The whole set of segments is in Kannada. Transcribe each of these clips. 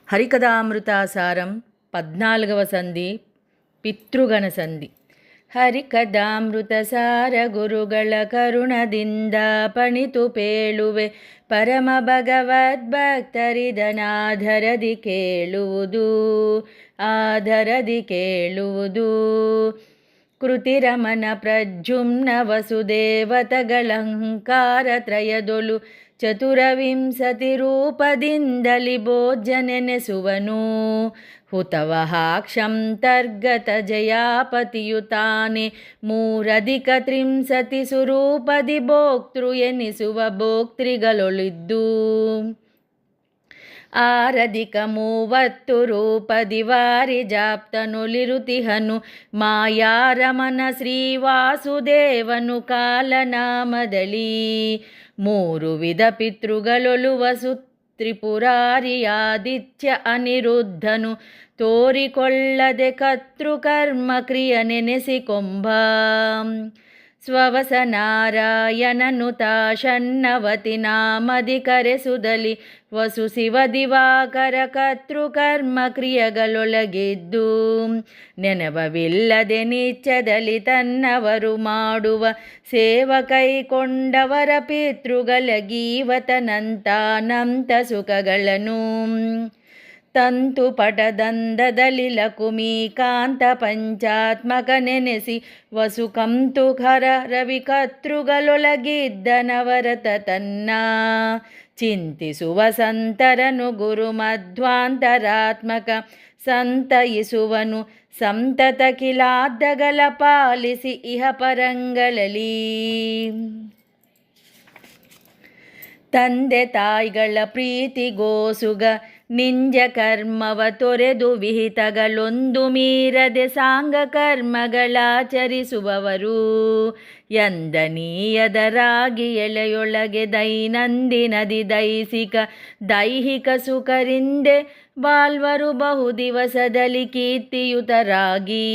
హరికథామృతాసారం 14వ సంధి ಪಿತೃಗಣ ಸಂಧಿ. ಹರಿಕಥಾಮೃತಸಾರ ಗುರುಗಳ ಕರುಣದಿಂದ ಪಣಿತು ಪೇಳುವೆ ಪರಮ ಭಗವದ್ಭಕ್ತರಿದನಾಧರದಿ ಕೇಳುವುದು ಆಧರದಿ ಕೇಳುವುದು. ಕೃತಿರಮನ ಪ್ರಜುಮ್ನ ವಸುದೇವತಗಳಂಕಾರ ತ್ರಯದೊಲು ಚತುರವಿಂಶತಿ ರೂಪದಿಂದಲಿ ಭೋಜ್ಯನೆನೆಸುವನು. ಹುತವಹಾಕ್ಷಂತರ್ಗತ ಜಯಾಪತಿಯು ತಾನೆ ಮೂರಧಿಕ ತ್ರಿಂಶತಿ ಸುರೂಪದಿ ಭೋಕ್ತೃ ಎನಿಸುವ ಭೋಕ್ತೃಗಳೊಳಿದ್ದು ಆರಧಿಕ 30 ರೂಪದಿ ವಾರಿ ಜಾಪ್ತನುಲಿರುತಿಹನು ಮಾಯಾರಮನ ಶ್ರೀವಾಸುದೇವನು ಕಾಲನಾಮದಳಿ. 3 ವಿಧ ಪಿತೃಗಳೊಲುವ ತ್ರಿಪುರಾರಿಯಾದಿತ್ಯ ಅನಿರುದ್ಧನು ತೋರಿಕೊಳ್ಳದೆ ಕರ್ತೃಕರ್ಮ ಕ್ರಿಯ ನೆನೆಸಿಕೊಂಬ. ಸ್ವವಸ ನಾರಾಯಣನು ತಾಶನ್ನವತಿ ನಾಮದಿ ಕರೆಸುದಲಿ ವಸು ಶಿವ ದಿವಾಕರ ಕರ್ತೃಕರ್ಮ ಕ್ರಿಯೆಗಳೊಳಗಿದ್ದು ನೆನವವಿಲ್ಲದೆ ನಿತ್ಯದಲ್ಲಿ ತನ್ನವರು ಮಾಡುವ ಸೇವ ಕೈಕೊಂಡವರ ಪಿತೃಗಳಗೀವತನಂತಾನಂತ ಸುಖಗಳನ್ನು ತಂತು ಪಟದಂದದಲ್ಲಿ ಲಕುಮೀಕಾಂತ ಪಂಚಾತ್ಮಕ ನೆನೆಸಿ ವಸು ಕಂತುಖರ ರವಿ ಕರ್ತೃಗಳೊಳಗಿದ್ದ ನವರತ ತನ್ನ ಚಿಂತಿಸುವ ಸಂತರನು ಗುರು ಮಧ್ವಾಂತರಾತ್ಮಕ ಸಂತಯಿಸುವನು ಸಂತತ ಕಿಲಾದ್ದಗಳ ಪಾಲಿಸಿ ಇಹ ಪರಂಗಳಲ್ಲಿ. ತಂದೆ ತಾಯಿಗಳ ಪ್ರೀತಿಗೋಸುಗ ನಿಂಜ ಕರ್ಮವ ತೊರೆದು ವಿಹಿತಗಳೊಂದು ಮೀರದೆ ಸಾಂಗ ಕರ್ಮಗಳಾಚರಿಸುವವರು ಎಂದನೀಯದರಾಗಿ ಎಳೆಯೊಳಗೆ ದೈನಂದಿನದಿ ದೈಹಿಕ ಸುಖರಿಂದೆ ಬಾಳ್ವರು ಬಹು ದಿವಸದಲ್ಲಿ ಕೀರ್ತಿಯುತರಾಗಿ.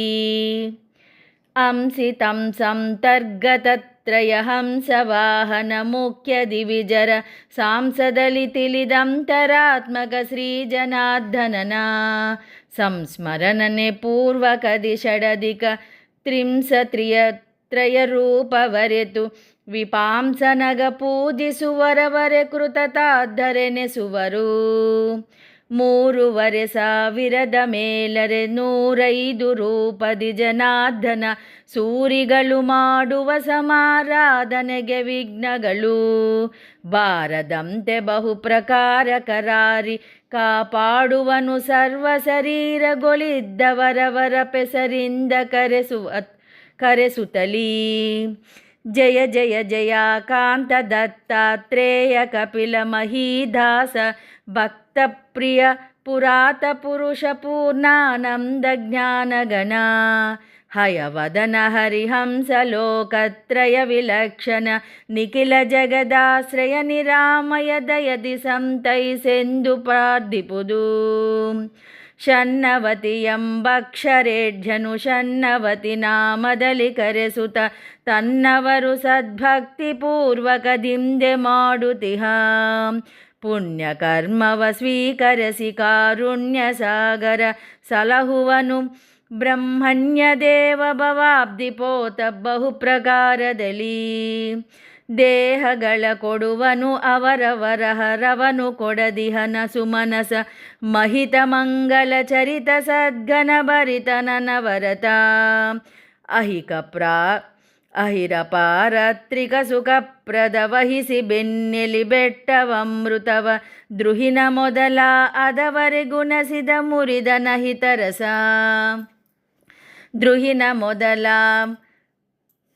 ಅಂಸಿತಂ ಸಂತರ್ಗತತ್ರಯ ಹಂಸವಾಹನ ಮುಖ್ಯ ದಿವಿಜರ ಸಾಂಸದಲ್ಲಿ ತಿಳಿದಂತರಾತ್ಮಕ ಶ್ರೀ ಜನಾರ್ದನನ ಸಂಸ್ಮರಣನೆ ಪೂರ್ವಕದಿ ಷಡಧಿಕ ತ್ರಿಂಶತ್ರಯ ರೂಪವರೆತು ವಿಪಾಂಸನಗ ಪೂಜಿಸುವರವರೆ ಕೃತತಾದ್ದರೆನೆಸುವರು. 3,500 ಮೇಲರೆ 105 ರೂಪದಿ ಜನಾರ್ದನ ಸೂರಿಗಳು ಮಾಡುವ ಸಮಾರಾಧನೆಗೆ ವಿಘ್ನಗಳು ಬಾರದಂತೆ ಬಹು ಪ್ರಕಾರ ಕರಾರಿ ಕಾಪಾಡುವನು ಸರ್ವ ಶರೀರಗೊಳಿದ್ದವರವರ ಪೆಸರಿಂದ ಕರೆಸುತ್ತಲೀ. ಜಯ ಜಯ ಜಯ ಕಾಂತ ದತ್ತಾತ್ರೇಯ ಕಪಿಲ ಮಹೀದಾಸ ಭಕ್ತ ಪ್ರಿಯ ಪುರಾತ ಪುರುಷ ಪೂರ್ಣಾನಂದ ಜ್ಞಾನಗಣ ಹಯವದನ ಹರಿಹಂಸ ಲೋಕತ್ರಯ ವಿಲಕ್ಷಣ ನಿಖಿಲ ಜಗದಾಶ್ರಯ ನಿರಾಮಯ ದಯದಿ ಸಂತೈಸೆಂದು ಪ್ರಾರ್ಥಿಪುದು. ಶನ್ನವತಿ ಎಂಬಕ್ಷರೇಢ್ಯನು ಶನ್ನವತಿ ನಾಮದಲ್ಲಿ ಕರೆಸುತ್ತ ತನ್ನವರು ಸದ್ಭಕ್ತಿ ಪೂರ್ವಕದಿಂದೆ ಮಾಡುತಿಹ ಪುಣ್ಯಕರ್ಮವ ಸ್ವೀಕರಿಸಿ ಕಾರುಣ್ಯ ಸಾಗರ ಸಲಹುವನು ಬ್ರಹ್ಮಣ್ಯ ದೇವ ಭವಾಬ್ದಿಪೋತ ಬಹು ಪ್ರಕಾರದಲ್ಲಿ. ದೇಹಗಳ ಕೊಡುವನು ಅವರವರ ಹರವನು ಕೊಡದಿಹನ ಸುಮನಸ ಮಹಿತ ಮಂಗಲ ಚರಿತ ಸದ್ಗನ ಭರಿತನವರತ ಅಹಿರಪಾರತ್ರಿಕ ಸುಖಪ್ರದ ವಹಿಸಿ ಬೆನ್ನೆಲಿ ಬೆಟ್ಟವಮೃತವ ದ್ರುಹಿನ ಮೊದಲ ಅದವರೆ ಗುಣಸಿದ ಮುರಿದ ನಹಿತರಸ.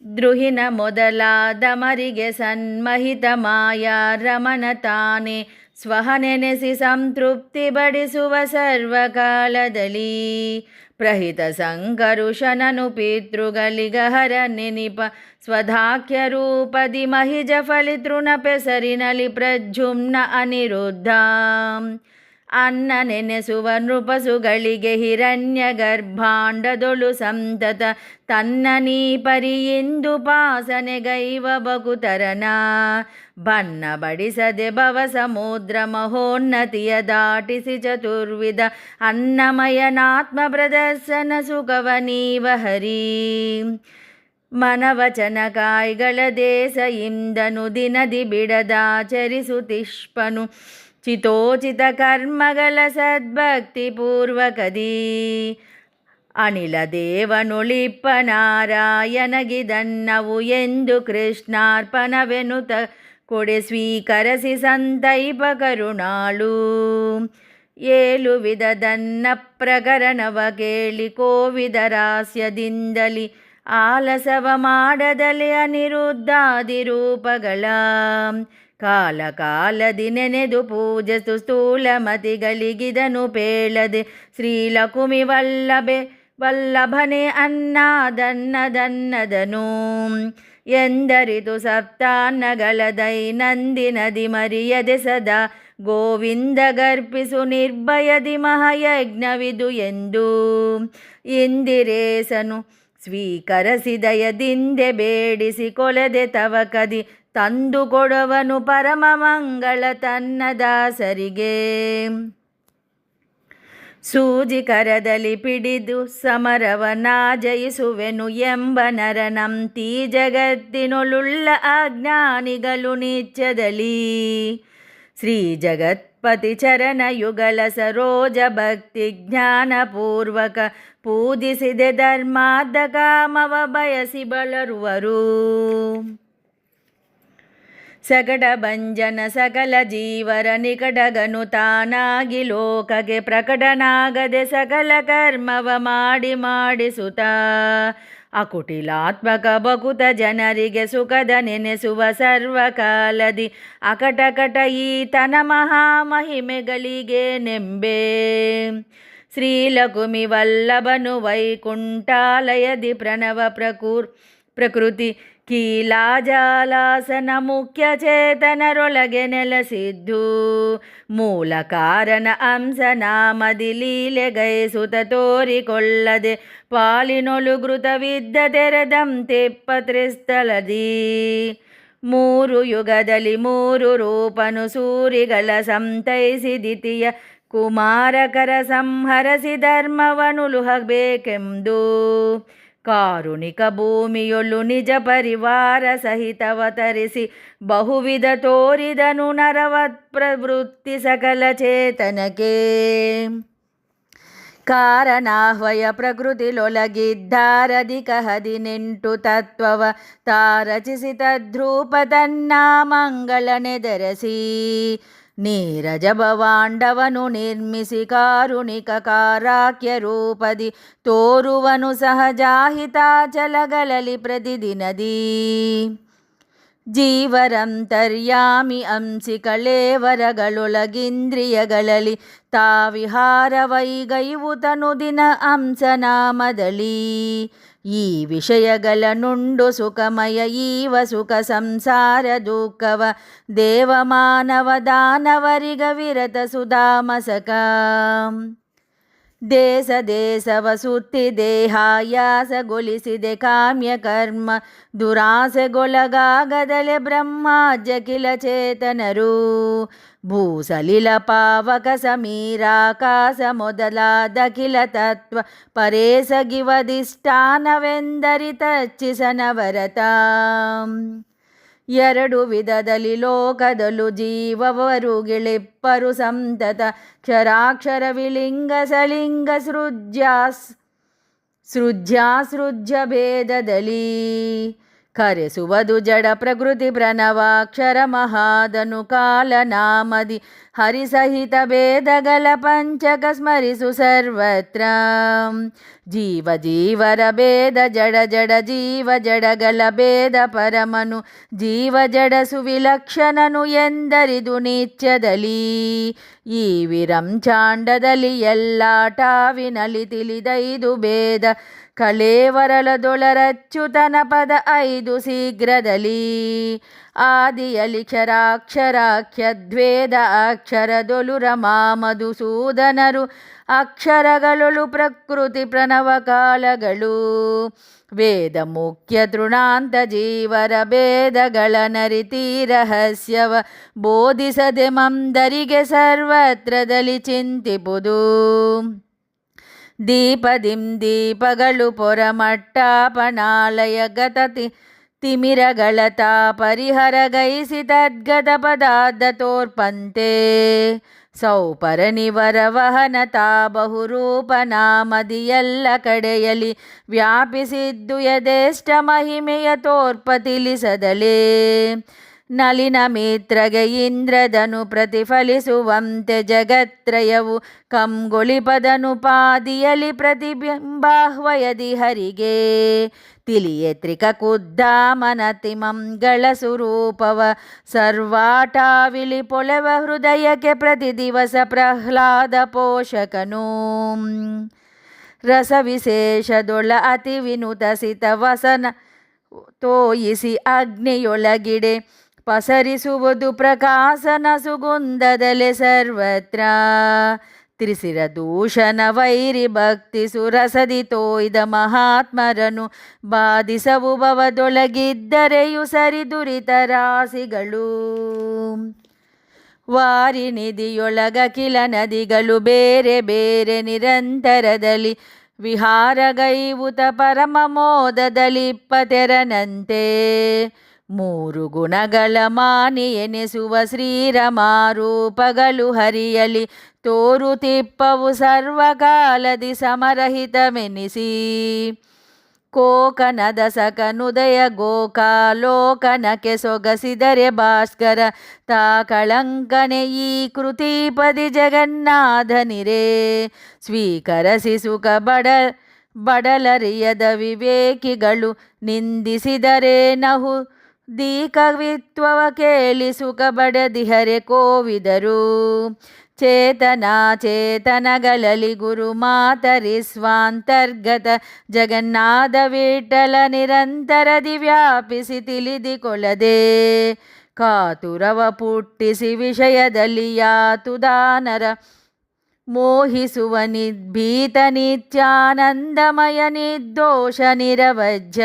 ದ್ರುಹಿನ ಮೊದಲಾದಮರಿಗೆ ಸನ್ಮಹಿತ ಮಾಯಾ ರಮಣ ತಾನೆ ಸ್ವಹ ನೆನೆಸಿ ಸಂತೃಪ್ತಿ ಬಡಿಸುವ ಸರ್ವಕಾಲದಲ್ಲಿ. ಪ್ರಹಿತ ಸಂಕರುಷನನು ಪಿತೃಗಳಿಗಹರ ನೆನಿಪ ಸ್ವಧಾಖ್ಯ ರೂಪದಿ ಮಹಿಜ ಫಲಿತೃಣ ಪೆಸರಿನಲಿ ಪ್ರಜುಮ್ನ ಅನಿರುದ್ಧ ಅನ್ನ ನೆನೆಸುವ ನೃಪಸುಗಳಿಗೆ ಹಿರಣ್ಯ ಗರ್ಭಾಂಡದೊಳು ಸಂತತ ತನ್ನ ನೀ ಪರಿಯಿಂದು ಪಾಸನೆಗೈವ ಬಕುತರನ ಬನ್ನ ಬಡಿಸದೆ ಭವ ಸಮುದ್ರ ಮಹೋನ್ನತಿಯ ದಾಟಿಸಿ ಚತುರ್ವಿಧ ಅನ್ನಮಯನಾತ್ಮ ಪ್ರದರ್ಶನ ಸುಖವ ನೀವ ಹರಿ ಮನವಚನ ಕಾಯ್ಗಳ ದೇಶ ಇಂದನು ದಿನದಿ ಬಿಡದಾಚರಿಸುತ್ತಿಷ್ಪನು ಚಿತೋಚಿತ ಕರ್ಮಗಳ ಸದ್ಭಕ್ತಿ ಪೂರ್ವಕದಿ ಅನಿಲ ದೇವನುಳಿಪ್ಪ ನಾರಾಯಣಗಿದನ್ನವು ಎಂದು ಕೃಷ್ಣಾರ್ಪಣವೆನುತ ಕೊಡೆ ಸ್ವೀಕರಿಸಿ ಸಂತೈಪ ಕರುಣಾಳು ಏಳು ವಿಧದನ್ನ ಪ್ರಕರಣವ ಕೇಳಿ ಕೋವಿದ ರಾಸ್ಯದಿಂದಲಿ ಆಲಸವ ಮಾಡದಲೆ ಅನಿರುದ್ಧಾದಿ ರೂಪಗಳ ಕಾಲ ಕಾಲದಿ ನೆನೆದು ಪೂಜಸು ಸ್ಥೂಲ ಮತಿಗಳಿಗಿದನು ಪೇಳದೆ ಶ್ರೀಲಕುಮಿ ವಲ್ಲಭನೆ ಅನ್ನದನ್ನದನ್ನದನು ಎಂದರಿತು ಸಪ್ತಾನ್ನಗಳ ದೈನಂದಿನದಿ ಮರಿಯದೆ ಸದಾ ಗೋವಿಂದ ಗರ್ಪಿಸು ನಿರ್ಭಯದಿ ಮಹಾಯಜ್ಞವಿದು ಎಂದು ಇಂದಿರೇಸನು ಸ್ವೀಕರಿಸಿದಯದಿಂದೆ ಬೇಡಿಸಿ ಕೊಲದೆ ತವ ಕದಿ ತಂದು ಕೊಡುವನು ಪರಮ ಮಂಗಳ ತನ್ನ ದಾಸರಿಗೆ ಸೂಜಿ ಕರದಲ್ಲಿ ಪಿಡಿದು ಸಮರವನ ಜಯಿಸುವೆನು ಎಂಬ ನರನಂತಿ ಜಗತ್ತಿನೊಳುಳ್ಳ ಅಜ್ಞಾನಿಗಳು ನಿತ್ಯದಲ್ಲಿ ಶ್ರೀ ಜಗತ್ಪತಿ ಚರಣ ಯುಗಳ ಸರೋಜ ಭಕ್ತಿ ಜ್ಞಾನಪೂರ್ವಕ ಪೂಜಿಸಿದೆ ಧರ್ಮಾರ್ಥ ಕಾಮವ ಬಯಸಿ ಬಳರುವರು ಸಕಟ ಭಂಜನ ಸಕಲ ಜೀವರ ನಿಕಟಗನು ತಾನಾಗಿ ಲೋಕಗೆ ಪ್ರಕಟನಾಗದೆ ಸಕಲ ಕರ್ಮವ ಮಾಡಿಸುತ್ತ ಅಕುಟಿಲಾತ್ಮಕ ಬಕುತ ಜನರಿಗೆ ಸುಖದ ನೆನೆಸುವ ಸರ್ವಕಾಲದಿ ಅಕಟಕಟ ಈತನ ಮಹಾಮಹಿಮೆಗಳಿಗೆ ನೆಂಬೆ ಶ್ರೀಲಕುಮಿ ವಲ್ಲಭನು ವೈಕುಂಠಾಲಯದಿ ಪ್ರಣವ ಪ್ರಕೃತಿ ಕೀಲಾಜಾಲಾಸನ ಮುಖ್ಯ ಚೇತನರೊಳಗೆ ನೆಲೆಸಿದ್ದು ಮೂಲ ಕಾರಣ ಅಂಶನಾಮದಿ ಲೀಲೆಗೈಸುತ ತೋರಿಕೊಳ್ಳದೆ ಪಾಲಿನೊಳು ಘೃತವಿದ್ದ ತೆರೆದಂತೆಪ್ಪತ್ರಿಸ್ಥಳದಿ ಮೂರು ಯುಗದಲ್ಲಿ ಮೂರು ರೂಪನು ಸೂರಿಗಳ ಸಂತೈಸಿ ದಿತಿಯ ಕುಮಾರಕರ ಸಂಹರಿಸಿ ಧರ್ಮವನುಲುಹಬೇಕೆಂದು ಕಾರುಣಿಕ ಭೂಮಿಯೊಳು ನಿಜ ಪರಿವಾರ ಸಹಿತವತರಿಸಿ ಬಹುವಿಧ ತೋರಿದನು ನರವತ್ ಪ್ರವೃತ್ತಿ ಸಕಲ ಚೇತನಕ್ಕೆ ಕಾರಣಾಹ್ವಯ ಪ್ರಕೃತಿಲೊಳಗಿದ್ದಾರಧಿಕ 18 ತತ್ವವ ತಾರಚಿಸಿ ತದ್ರೂಪ ತನ್ನಾಮಂಗಳನೆದರಸಿ ನೀರಜ ಭವಾಂಡವನು ನಿರ್ಮಿಸಿ ಕಾರುಣಿಕ ಕಾರಾಕ್ಯ ರೂಪದಿ ತೋರುವನು ಸಹಜಾಹಿತಾಚಲಗಳಲ್ಲಿ ಪ್ರತಿದಿನದಿ ಜೀವರಂತರ್ಯಾಮಿ ಅಂಶಿಕಳೇವರಗಳೊಳಗಿಂದ್ರಿಯಗಳಲ್ಲಿ ತಾವಿಹಾರವೈಗೈವುತನು ದಿನ ಅಂಶನಾಮದಳಿ ಈ ವಿಷಯಗಳ ನುಂಡು ಸುಖಮಯ ಈವ ಸುಖ ಸಂಸಾರ ದುಃಖವ ದೇವಮಾನವ ದಾನವರಿಗ ವಿರತ ಸುಧಾಮಸಕ ದೇಶ ದೇಶವ ಸುತ್ತಿ ದೇಹಾಯಾಸಗೊಳಿಸಿದೆ ಕಾಮ್ಯ ಕರ್ಮ ದುರಾಸೆಗೊಳಗಾಗದಲೆ ಬ್ರಹ್ಮಾಜ್ಯಕಿಲ ಚೇತನರು ಭೂಸಲಿಲ ಪಾವಕ ಸಮೀರಾಕಾಶ ಮೊದಲಾದಖಿಲ ತತ್ವ ಪರೇಸಗಿವದಿಷ್ಟಾನವೆಂದರಿತಚ್ಚಿಸನವರತ ಎರಡು ವಿಧದಲ್ಲಿ ಲೋಕದಲು ಜೀವವರು ಸಂತತ ಕ್ಷರಾಕ್ಷರ ವಿಲಿಂಗ ಸಲಿಂಗ ಸೃಜ್ಯ ಭೇದದಲ್ಲಿ ಕರೆಸುವುದು ಜಡ ಪ್ರಕೃತಿ ಪ್ರಣವಾಕ್ಷರ ಮಹಾದನು ಕಾಲನಾಮದಿ ಹರಿಸಹಿತ ಭೇದಗಳ ಪಂಚಕ ಸ್ಮರಿಸು ಸರ್ವತ್ರ ಜೀವ ಜೀವರ ಭೇದ ಜಡ ಜಡ ಜೀವ ಜಡಗಳ ಭೇದ ಪರಮನು ಜೀವ ಜಡ ಸುವಿಲಕ್ಷಣನು ಎಂದರಿದು ನಿತ್ಯದಲ್ಲಿ ಈ ವಿರಂಚಾಂಡದಲ್ಲಿ ಎಲ್ಲಾಟಾವಿನಲಿ ತಿಳಿದೈದು ಭೇದ ಕಳೇವರಲದೊಳರಚ್ಯುತನ ಪದ 5 ಶೀಘ್ರದಲ್ಲಿ ಆದಿಯಲಿ ಕ್ಷರಾಕ್ಷರಾಖ್ಯದ್ವೇದ ಅಕ್ಷರದೊಲು ರಮಾ ಮಧುಸೂದನರು ಅಕ್ಷರಗಳೊಳು ಪ್ರಕೃತಿ ಪ್ರಣವ ಕಾಲಗಳು ವೇದ ಮುಖ್ಯ ತೃಣಾಂತ ಜೀವರ ಭೇದಗಳ ನರಿತಿ ರಹಸ್ಯವ ಬೋಧಿಸದೆ ಮಂದರಿಗೆ ಸರ್ವತ್ರದಲ್ಲಿ ಚಿಂತಿಪುದು ದೀಪಗಳು ಪೊರಮಟ್ಟಾಪಣಾಲಯ ಗತತಿ ತಿಮಿರಗಳತ ಪರಿಹರಗೈಸಿ ತದ್ಗತ ಪದಾರ್ಥ ತೋರ್ಪಂತೆ ಸೌಪರನಿವರ ವಹನತಾ ಬಹುರೂಪ ನಾಮದಿಯೆಲ್ಲ ಕಡೆಯಲಿ ವ್ಯಾಪಿಸಿದ್ದು ಯಥೇಷ್ಟ ಮಹಿಮೆಯ ತೋರ್ಪ ತಿಳಿಸದಲೇ ನಲಿನ ಮಿತ್ರಗೆ ಇಂದ್ರದನು ಪ್ರತಿಫಲಿಸುವಂತೆ ಜಗತ್ರಯವು ಕಂಗೊಳಿಪದನು ಪಾದಿಯಲಿ ಪ್ರತಿಬಿಂಬಾಹ್ವಯದಿ ಹರಿಗೆ ತಿಳಿಯತ್ರಿಕ ಕುದ್ದಾಮನತಿ ಮಂಗಳ ಸ್ವರೂಪವ ಸರ್ವಾಟಾವಿಲಿ ಪೊಳೆವ ಹೃದಯಕ್ಕೆ ಪ್ರತಿ ದಿವಸ ಪ್ರಹ್ಲಾದ ಪೋಷಕನು ರಸ ವಿಶೇಷದೊಳ ಅತಿ ವಿನುತ ಸಿತ ವಸನ ತೋಯಿಸಿ ಅಗ್ನಿಯೊಳಗಿಡೆ ಪಸರಿಸುವುದು ಪ್ರಕಾಶನ ಸುಗುಂದದಲೆ ಸರ್ವತ್ರ ತ್ರಿಸಿರ ದೂಷಣ ವೈರಿ ಭಕ್ತಿ ಸುರಸದಿ ತೋಯ್ದ ಮಹಾತ್ಮರನು ಬಾಧಿಸವು ಭವದೊಳಗಿದ್ದರೆಯು ಸರಿ ದುರಿತ ರಾಶಿಗಳು ವಾರಿನಿಧಿಯೊಳಗಖಿಲ ನದಿಗಳು ಬೇರೆ ಬೇರೆ ನಿರಂತರದಲ್ಲಿ ವಿಹಾರಗೈವುತ ಪರಮ ಮೋದದಲಿಪ್ಪತೆರನಂತೆ ಮೂರು ಗುಣಗಳ ಮಾನಿ ಎನಿಸುವ ಶ್ರೀರಮಾರೂಪಗಳು ಹರಿಯಲಿ ತೋರುತಿಪ್ಪವು ಸರ್ವಕಾಲದಿ ಸಮರಹಿತವೆನಿಸಿ ಕೋಕನದ ಸಕನುದಯ ಗೋಕಾಲೋಕನಕ್ಕೆ ಸೊಗಸಿದರೆ ಭಾಸ್ಕರ ತಾ ಕಳಂಕನೆ ಈ ಕೃತಿಪದಿ ಜಗನ್ನಾಥನಿರೇ ಸ್ವೀಕರಿಸಿ ಸುಖ ಬಡಲರಿಯದ ವಿವೇಕಿಗಳು ನಿಂದಿಸಿದರೆ ನಹು ದೀಕವಿತ್ವವ ಕೇಳಿ ಸುಖ ಬಡದಿಹರೆ ಕೋವಿದರು ಚೇತನಗಳಲ್ಲಿ ಗುರು ಮಾತರಿ ಸ್ವಾಂತರ್ಗತ ಜಗನ್ನಾಥ ವಿಠಲ ನಿರಂತರದಿ ವ್ಯಾಪಿಸಿ ತಿಳಿದುಕೊಳ್ಳದೆ ಕಾತುರವ ಪುಟ್ಟಿಸಿ ವಿಷಯದಲ್ಲಿ ಯಾತುದಾನರ ಮೋಹಿಸುವ ನಿರ್ಭೀತ ನಿತ್ಯಾನಂದಮಯ ನಿರ್ದೋಷ ನಿರವಜ್ಯ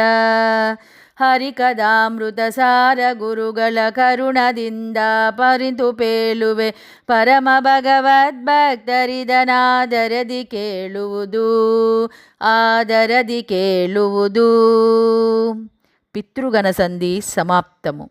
ಹರಿಕದಾಮೃತ ಸಾರ ಗುರುಗಳ ಕರುಣದಿಂದ ಪರಿತು ಪೇಳುವೆ ಪರಮ ಭಗವದ್ಭಕ್ತರಿದನಾದರದಿ ಕೇಳುವುದು ಪಿತೃಗಣ ಸಂಧಿ ಸಮಾಪ್ತಮು.